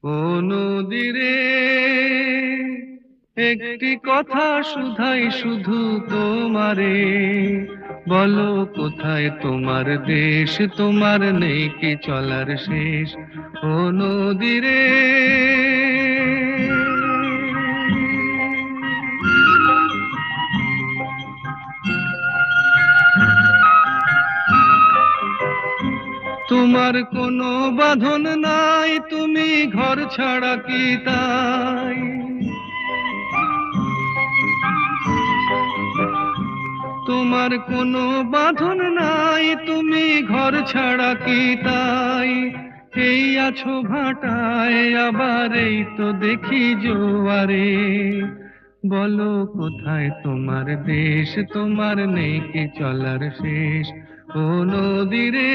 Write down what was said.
ও নদীরে একটি কথা শুধাই শুধু তোমারে, বলো কোথায় তোমার দেশ, তোমার নেই কি চলার শেষ। ও নদীরে তোমার কোনো বাঁধন নাই, তুমি ঘর ছাড়া কি তাই। তোমার কোনো বাঁধন নাই, তুমি ঘর ছাড়া কি তাই। এই আছো ভাটায়, আবার এই তো দেখি জোয়ারে, বলো কোথায় তোমার দেশ, তোমার নেই কি চলার শেষ। ও নদীরে